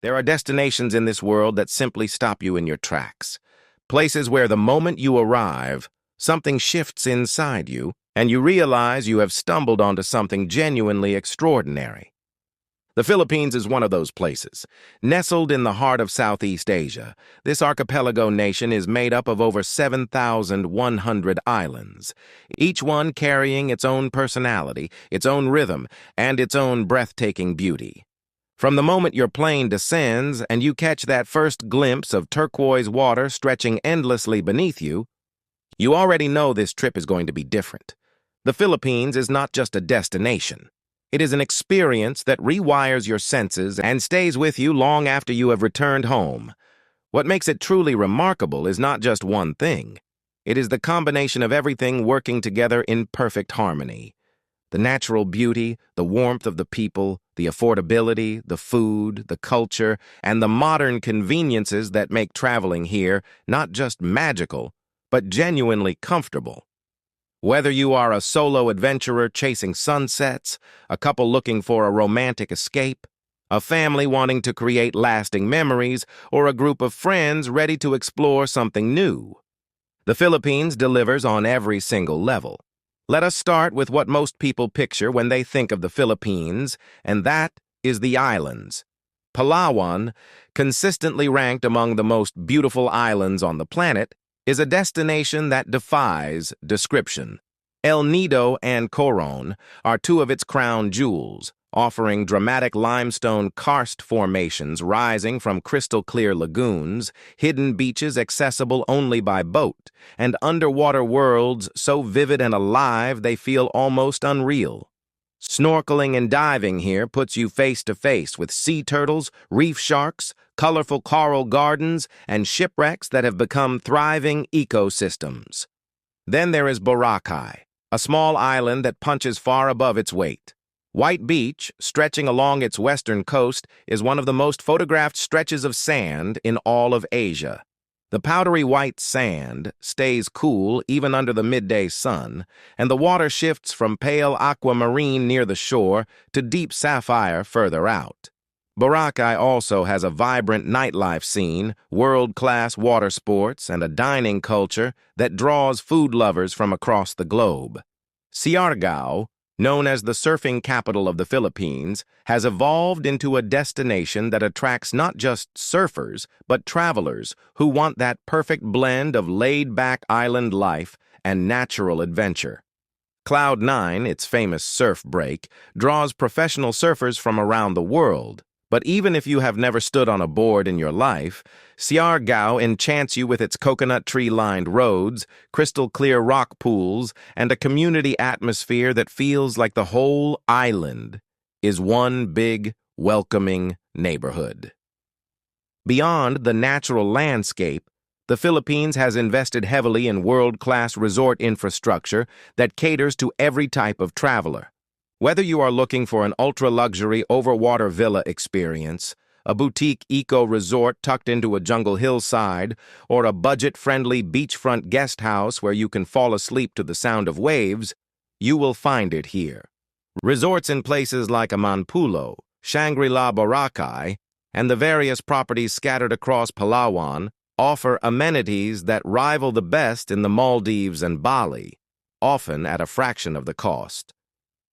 There are destinations in this world that simply stop you in your tracks. Places where the moment you arrive, something shifts inside you, and you realize you have stumbled onto something genuinely extraordinary. The Philippines is one of those places. Nestled in the heart of Southeast Asia, this archipelago nation is made up of over 7,100 islands, each one carrying its own personality, its own rhythm, and its own breathtaking beauty. From the moment your plane descends and you catch that first glimpse of turquoise water stretching endlessly beneath you, you already know this trip is going to be different. The Philippines is not just a destination. It is an experience that rewires your senses and stays with you long after you have returned home. What makes it truly remarkable is not just one thing. It is the combination of everything working together in perfect harmony. The natural beauty, the warmth of the people, the affordability, the food, the culture, and the modern conveniences that make traveling here not just magical, but genuinely comfortable. Whether you are a solo adventurer chasing sunsets, a couple looking for a romantic escape, a family wanting to create lasting memories, or a group of friends ready to explore something new, the Philippines delivers on every single level. Let us start with what most people picture when they think of the Philippines, and that is the islands. Palawan, consistently ranked among the most beautiful islands on the planet, is a destination that defies description. El Nido and Coron are two of its crown jewels, offering dramatic limestone karst formations rising from crystal-clear lagoons, hidden beaches accessible only by boat, and underwater worlds so vivid and alive they feel almost unreal. Snorkeling and diving here puts you face to face with sea turtles, reef sharks, colorful coral gardens, and shipwrecks that have become thriving ecosystems. Then there is Boracay, a small island that punches far above its weight. White Beach, stretching along its western coast, is one of the most photographed stretches of sand in all of Asia. The powdery white sand stays cool even under the midday sun, and the water shifts from pale aquamarine near the shore to deep sapphire further out. Boracay also has a vibrant nightlife scene, world-class water sports, and a dining culture that draws food lovers from across the globe. Siargao, known as the surfing capital of the Philippines, has evolved into a destination that attracts not just surfers, but travelers who want that perfect blend of laid-back island life and natural adventure. Cloud 9, its famous surf break, draws professional surfers from around the world. But even if you have never stood on a board in your life, Siargao enchants you with its coconut tree-lined roads, crystal-clear rock pools, and a community atmosphere that feels like the whole island is one big, welcoming neighborhood. Beyond the natural landscape, the Philippines has invested heavily in world-class resort infrastructure that caters to every type of traveler. Whether you are looking for an ultra-luxury overwater villa experience, a boutique eco-resort tucked into a jungle hillside, or a budget-friendly beachfront guest house where you can fall asleep to the sound of waves, you will find it here. Resorts in places like Amanpulo, Shangri-La Boracay, and the various properties scattered across Palawan offer amenities that rival the best in the Maldives and Bali, often at a fraction of the cost.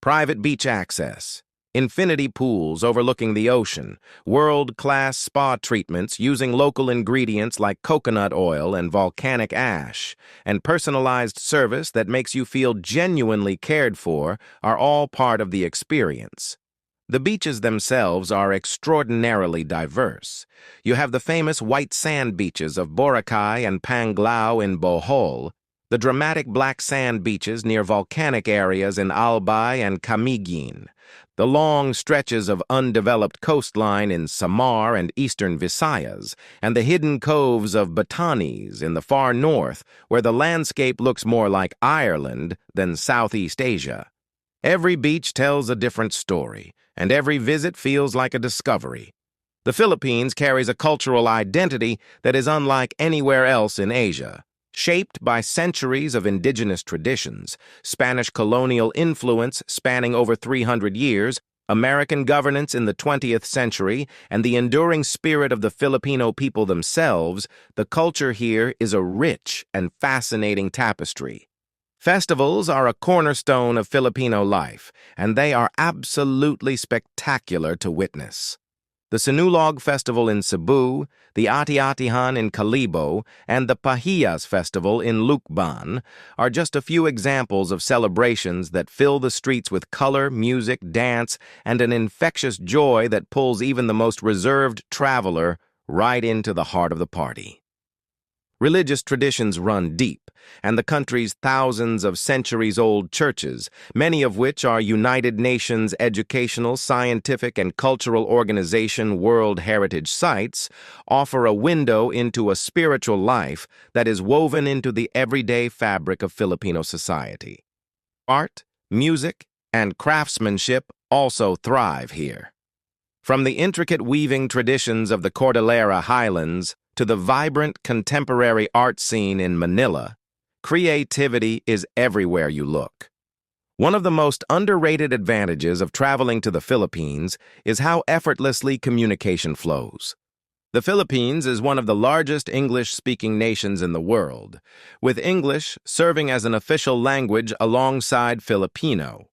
Private beach access, infinity pools overlooking the ocean, world-class spa treatments using local ingredients like coconut oil and volcanic ash, and personalized service that makes you feel genuinely cared for are all part of the experience. The beaches themselves are extraordinarily diverse. You have the famous white sand beaches of Boracay and Panglao in Bohol, the dramatic black sand beaches near volcanic areas in Albay and Camiguin, the long stretches of undeveloped coastline in Samar and eastern Visayas, and the hidden coves of Batanes in the far north, where the landscape looks more like Ireland than Southeast Asia. Every beach tells a different story, and every visit feels like a discovery. The Philippines carries a cultural identity that is unlike anywhere else in Asia. Shaped by centuries of indigenous traditions, Spanish colonial influence spanning over 300 years, American governance in the 20th century, and the enduring spirit of the Filipino people themselves, the culture here is a rich and fascinating tapestry. Festivals are a cornerstone of Filipino life, and they are absolutely spectacular to witness. The Sinulog Festival in Cebu, the Ati-Atihan in Calibo, and the Pahiyas Festival in Lucban are just a few examples of celebrations that fill the streets with color, music, dance, and an infectious joy that pulls even the most reserved traveler right into the heart of the party. Religious traditions run deep, and the country's thousands of centuries-old churches, many of which are United Nations Educational, Scientific, and Cultural Organization World Heritage Sites, offer a window into a spiritual life that is woven into the everyday fabric of Filipino society. Art, music, and craftsmanship also thrive here. From the intricate weaving traditions of the Cordillera Highlands to the vibrant contemporary art scene in Manila, creativity is everywhere you look. One of the most underrated advantages of traveling to the Philippines is how effortlessly communication flows. The Philippines is one of the largest English-speaking nations in the world, with English serving as an official language alongside Filipino.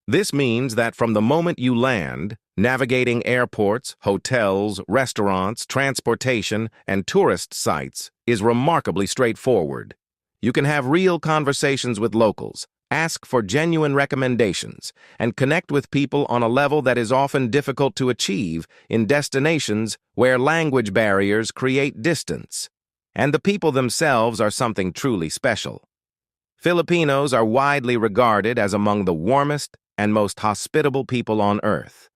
This means that from the moment you land, navigating airports, hotels, restaurants, transportation, and tourist sites is remarkably straightforward. You can have real conversations with locals, ask for genuine recommendations, and connect with people on a level that is often difficult to achieve in destinations where language barriers create distance. And the people themselves are something truly special. Filipinos are widely regarded as among the warmest and most hospitable people on earth.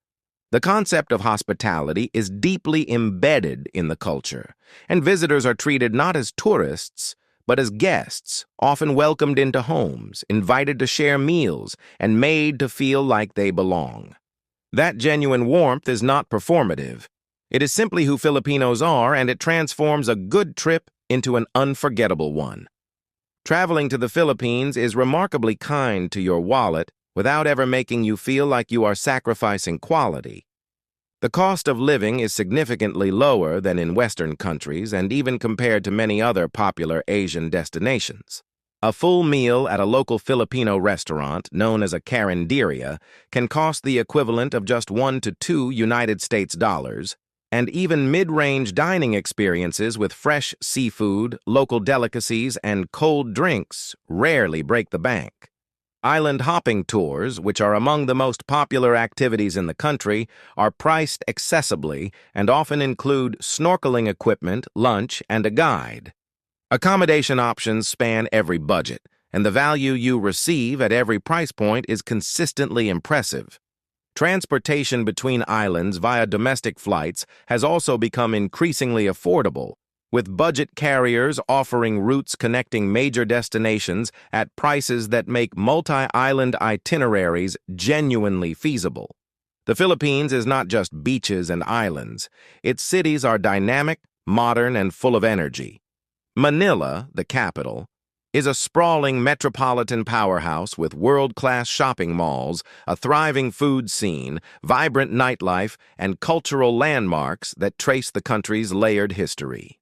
The concept of hospitality is deeply embedded in the culture, and visitors are treated not as tourists, but as guests, often welcomed into homes, invited to share meals, and made to feel like they belong. That genuine warmth is not performative. It is simply who Filipinos are, and it transforms a good trip into an unforgettable one. Traveling to the Philippines is remarkably kind to your wallet without ever making you feel like you are sacrificing quality. The cost of living is significantly lower than in Western countries and even compared to many other popular Asian destinations. A full meal at a local Filipino restaurant, known as a carinderia, can cost the equivalent of just $1 to $2 United States dollars, and even mid-range dining experiences with fresh seafood, local delicacies, and cold drinks rarely break the bank. Island hopping tours, which are among the most popular activities in the country, are priced accessibly and often include snorkeling equipment, lunch, and a guide. Accommodation options span every budget, and the value you receive at every price point is consistently impressive. Transportation between islands via domestic flights has also become increasingly affordable, with budget carriers offering routes connecting major destinations at prices that make multi-island itineraries genuinely feasible. The Philippines is not just beaches and islands. Its cities are dynamic, modern, and full of energy. Manila, the capital, is a sprawling metropolitan powerhouse with world-class shopping malls, a thriving food scene, vibrant nightlife, and cultural landmarks that trace the country's layered history.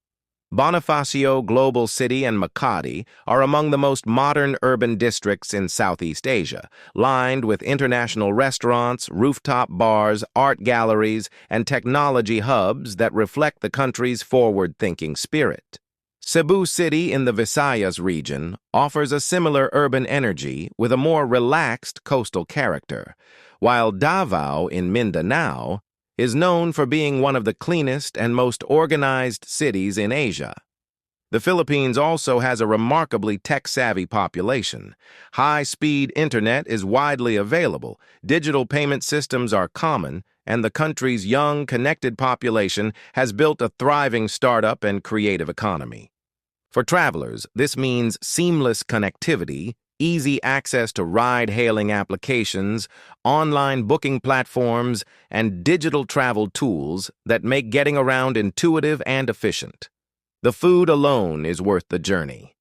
Bonifacio Global City and Makati are among the most modern urban districts in Southeast Asia, lined with international restaurants, rooftop bars, art galleries, and technology hubs that reflect the country's forward-thinking spirit. Cebu City in the Visayas region offers a similar urban energy with a more relaxed coastal character, while Davao in Mindanao is known for being one of the cleanest and most organized cities in Asia. The Philippines also has a remarkably tech-savvy population. High-speed internet is widely available, digital payment systems are common, and the country's young, connected population has built a thriving startup and creative economy. For travelers, this means seamless connectivity, easy access to ride-hailing applications, online booking platforms, and digital travel tools that make getting around intuitive and efficient. The food alone is worth the journey.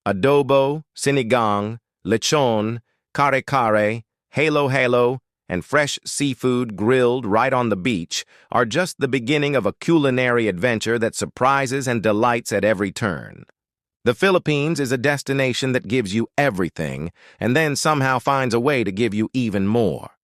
Adobo, sinigang, lechon, kare-kare, halo-halo, and fresh seafood grilled right on the beach are just the beginning of a culinary adventure that surprises and delights at every turn. The Philippines is a destination that gives you everything and then somehow finds a way to give you even more.